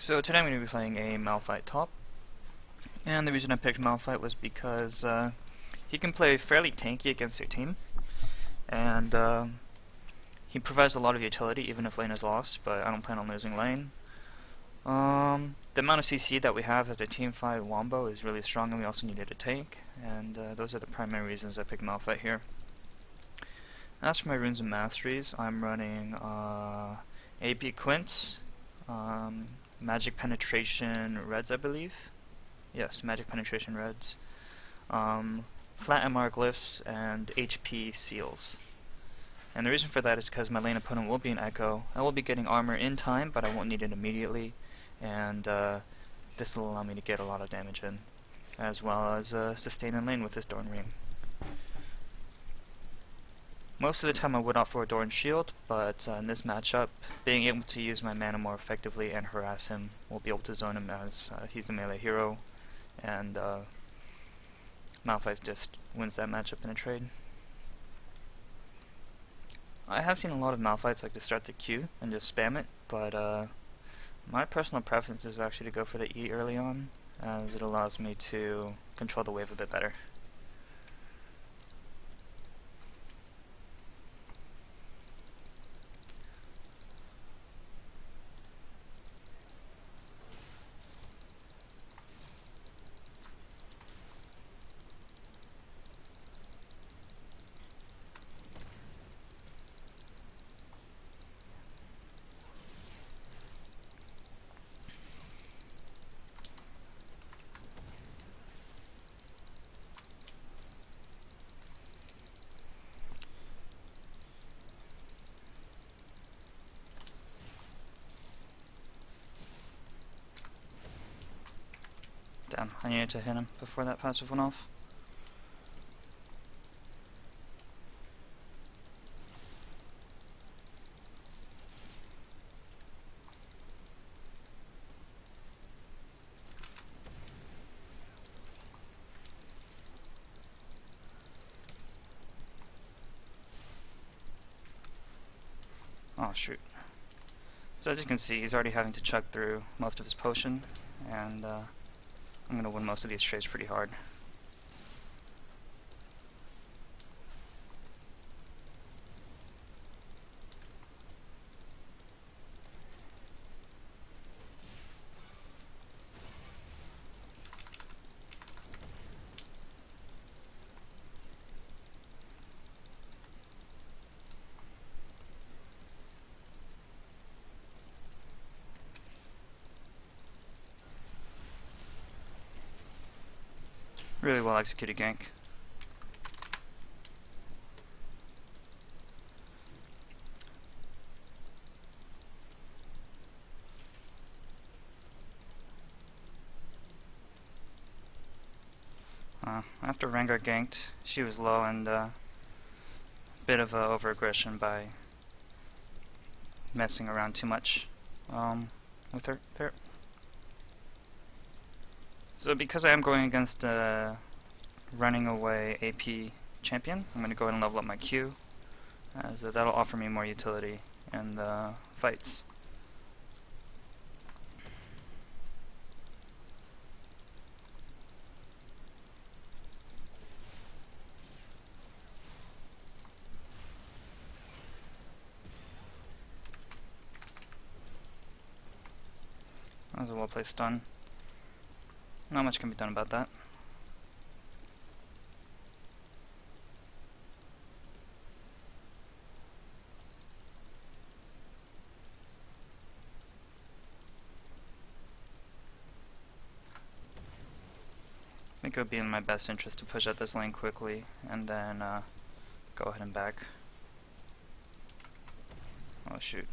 So today I'm going to be playing a Malphite top, and the reason I picked Malphite was because he can play fairly tanky against your team, and he provides a lot of utility even if lane is lost, but I don't plan on losing lane. The amount of CC that we have as a team fight wombo is really strong, and we also needed a tank, and those are the primary reasons I picked Malphite here. As for my runes and masteries, I'm running AP Quints, Magic Penetration Reds, I believe. Yes, Magic Penetration Reds. Flat MR Glyphs and HP Seals. And the reason for that is because my lane opponent will be an Ekko. I will be getting armor in time, but I won't need it immediately. And this will allow me to get a lot of damage in, as well as sustain in lane with this Dorn Ring. Most of the time I would opt for a Dorn Shield, but in this matchup, being able to use my mana more effectively and harass him, we'll be able to zone him as he's a melee hero, and Malphite just wins that matchup in a trade. I have seen a lot of Malphites like to start the Q and just spam it, but my personal preference is actually to go for the E early on, as it allows me to control the wave a bit better. Damn, I needed to hit him before that passive went off. Oh shoot. So as you can see, he's already having to chug through most of his potion, and I'm going to win most of these trades pretty hard. Really well executed gank. After Rengar ganked, she was low, and a bit of over-aggression by messing around too much with her there. So because I am going against a running away AP champion, I'm going to go ahead and level up my Q, as that'll offer me more utility in the fights. That was a well-placed stun. Not much can be done about that. I think it would be in my best interest to push out this lane quickly, and then go ahead and back. Oh shoot.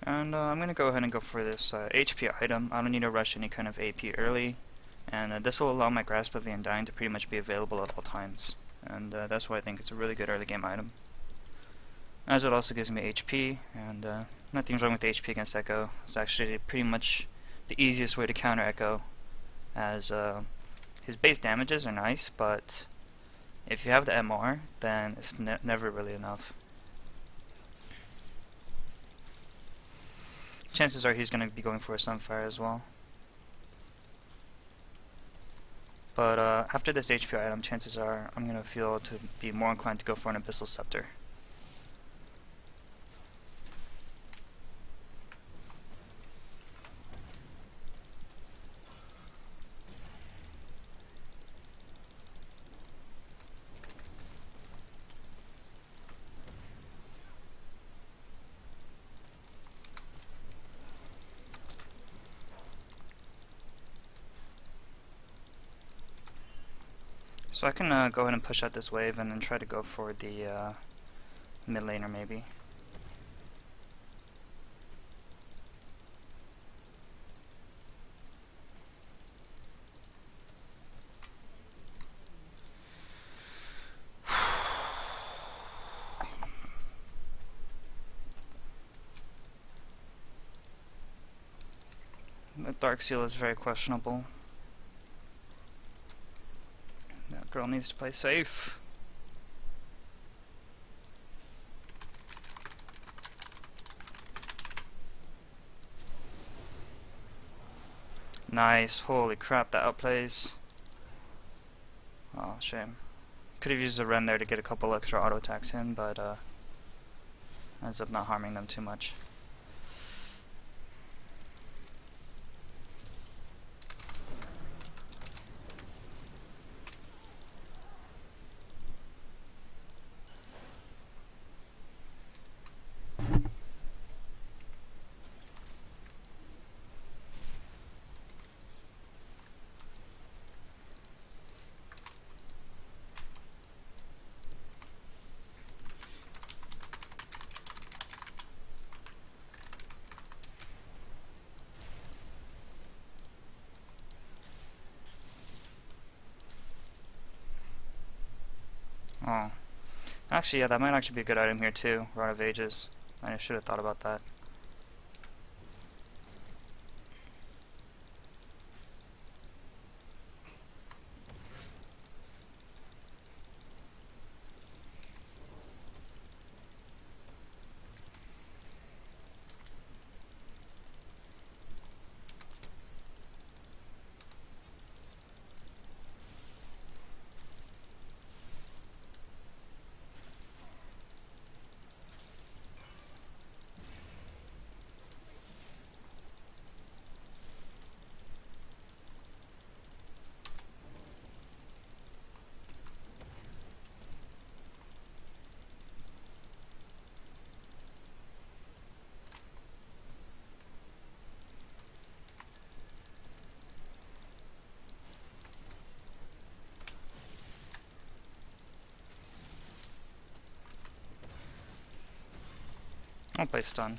And I'm going to go ahead and go for this HP item. I don't need to rush any kind of AP early. and this will allow my Grasp of the Undying to pretty much be available at all times, and that's why I think it's a really good early game item. As it also gives me HP, and nothing's wrong with the HP against Ekko. It's actually pretty much the easiest way to counter Ekko, as his base damages are nice, but if you have the MR, then it's never really enough. Chances are he's going to be going for a Sunfire as well. But after this HP item, chances are I'm going to feel to be more inclined to go for an Abyssal Scepter. So I can go ahead and push out this wave and then try to go for the mid laner maybe. The Dark Seal is very questionable. That girl needs to play safe. Nice, holy crap, that outplays. Oh, shame. Could have used a Ren there to get a couple extra auto attacks in, but ends up not harming them too much. Oh. Actually, yeah, that might actually be a good item here too, Rod of Ages. I should have thought about that. I'll play stun.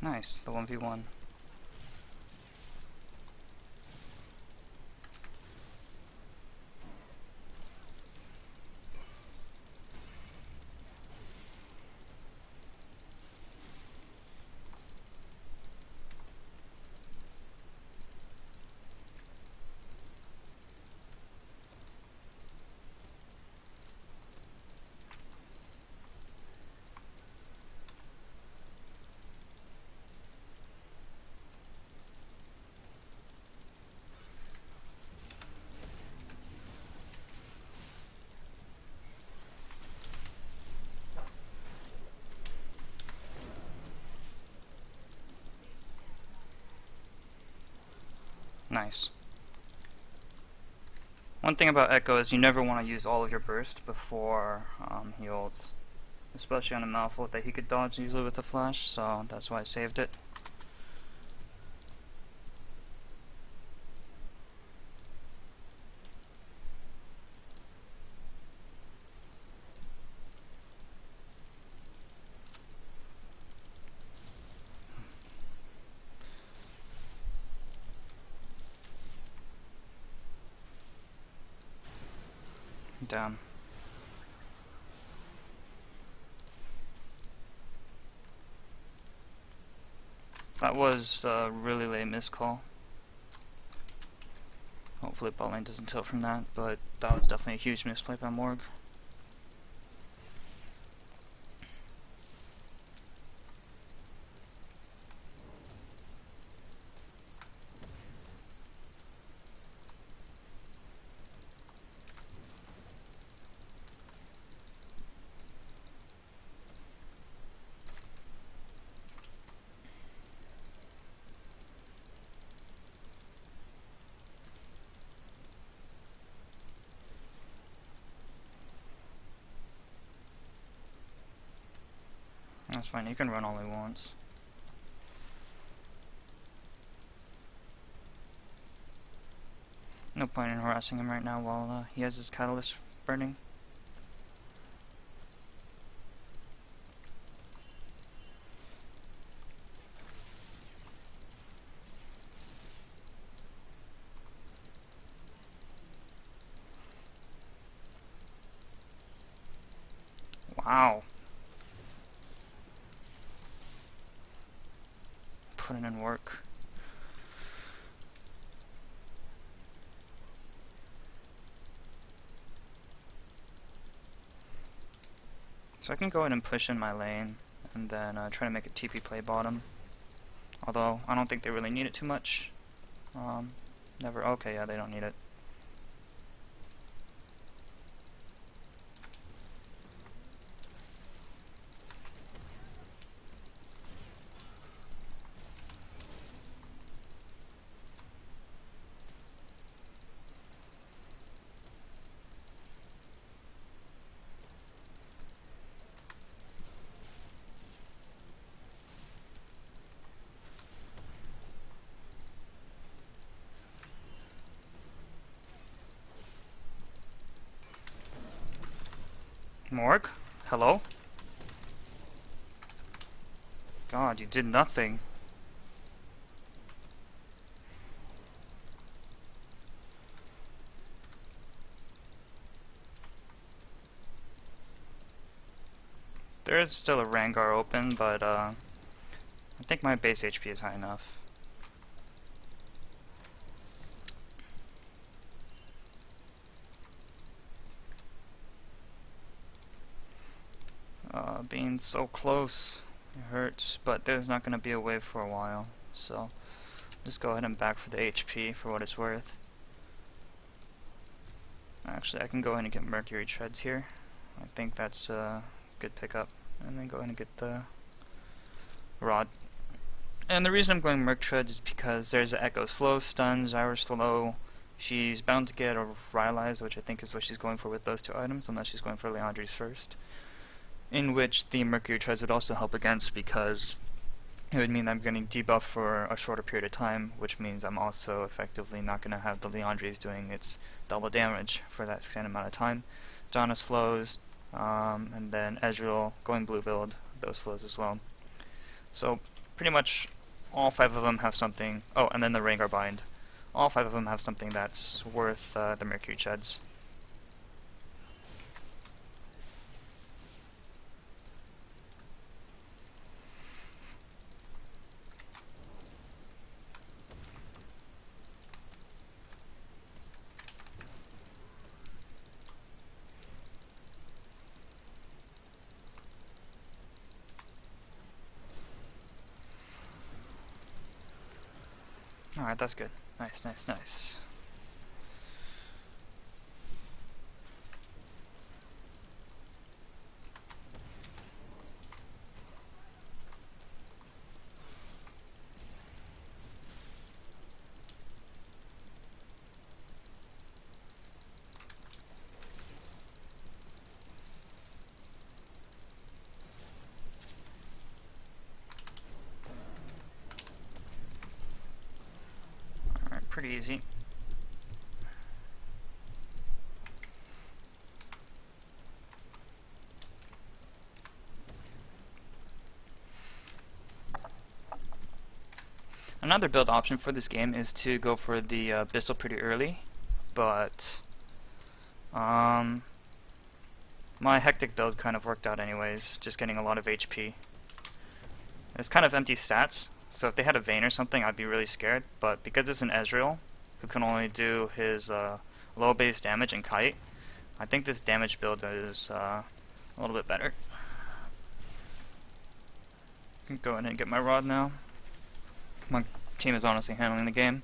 Nice, the 1v1. Nice. One thing about Ekko is you never want to use all of your burst before he ults. Especially on a Malphite that he could dodge easily with a flash, so that's why I saved it. Damn. That was a really late miscall. Hopefully bot lane doesn't tilt from that, but that was definitely a huge misplay by Morg. That's fine, he can run all he wants. No point in harassing him right now while he has his catalyst burning. Wow. Putting in work. So I can go ahead and push in my lane, and then try to make a TP play bottom. Although, I don't think they really need it too much. Never, okay, yeah, they don't need it. Morg? Hello? God, you did nothing. There is still a Rengar open, but I think my base HP is high enough. Being so close, it hurts, but there's not going to be a wave for a while, so just go ahead and back for the HP for what it's worth. Actually, I can go ahead and get Mercury Treads here. I think that's a good pickup, and then go ahead and get the Rod. And the reason I'm going Merc Treads is because there's an Ekko slow, stun, Zyra slow. She's bound to get a Rylai's, which I think is what she's going for with those two items, unless she's going for Leandri's first. In which the Mercury Treads would also help against, because it would mean I'm getting debuff for a shorter period of time, which means I'm also effectively not going to have the Leandri's doing its double damage for that extended amount of time. Donna slows, and then Ezreal going blue build, those slows as well. So pretty much all 5 of them have something. Oh, and then the Rengar bind. All 5 of them have something that's worth the Mercury Treads. Alright, that's good. Nice, nice, nice. pretty easy. Another build option for this game is to go for the Abyssal pretty early, but my Hectic build kind of worked out anyways, just getting a lot of HP. It's kind of empty stats, so if they had a Vayne or something I'd be really scared, but because it's an Ezreal, who can only do his low base damage and kite, I think this damage build is a little bit better. I can go in and get my rod now. My team is honestly handling the game.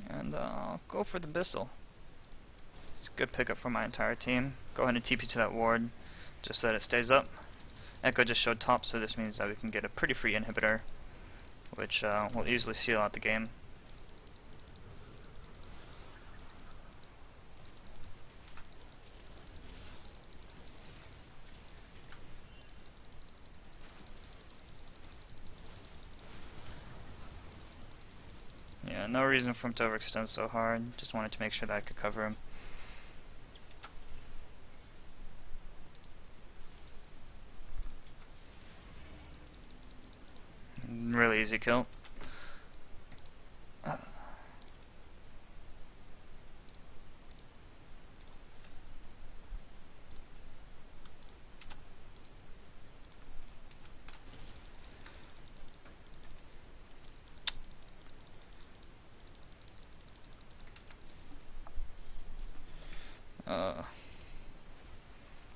And I'll go for the Abyssal. It's a good pickup for my entire team. Go ahead and TP to that ward, just so that it stays up. Ekko just showed top, so this means that we can get a pretty free inhibitor, which will easily seal out the game. Yeah, no reason for him to overextend so hard. Just wanted to make sure that I could cover him. Really easy kill.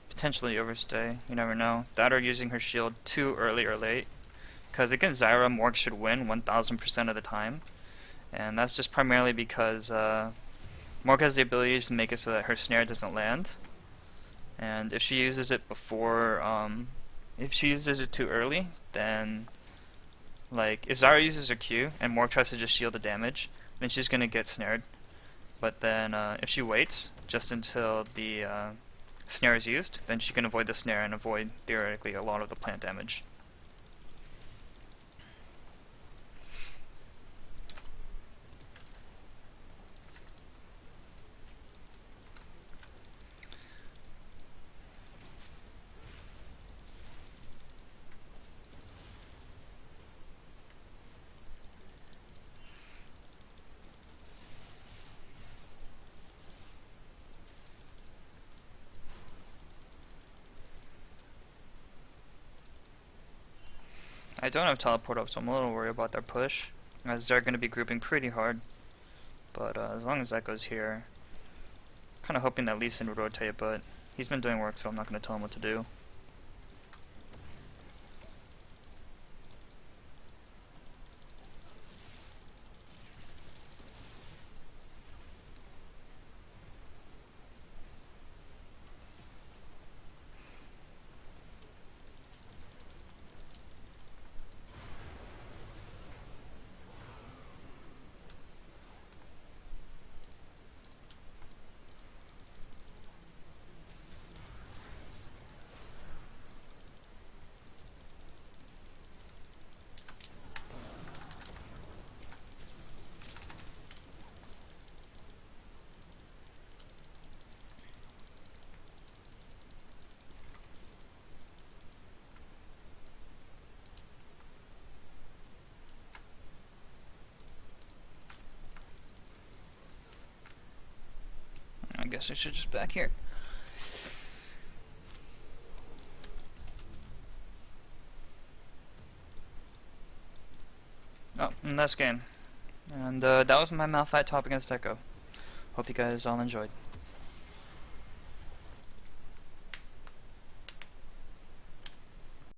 Potentially overstay, you never know. That or using her shield too early or late. Because against Zyra, Morg should win 1000% of the time. And that's just primarily because Morg has the ability to make it so that her snare doesn't land. And if she uses it before, if she uses it too early, then, like, if Zyra uses her Q and Morg tries to just shield the damage, then she's going to get snared. But then if she waits just until the snare is used, then she can avoid the snare and avoid, theoretically, a lot of the plant damage. I don't have teleport up, so I'm a little worried about their push, as they're going to be grouping pretty hard. But as long as that goes here, kind of hoping that Lee Sin would rotate, but he's been doing work, so I'm not going to tell him what to do. I guess I should just back here. Oh, and that's game. And that was my Malphite top against Ekko. Hope you guys all enjoyed.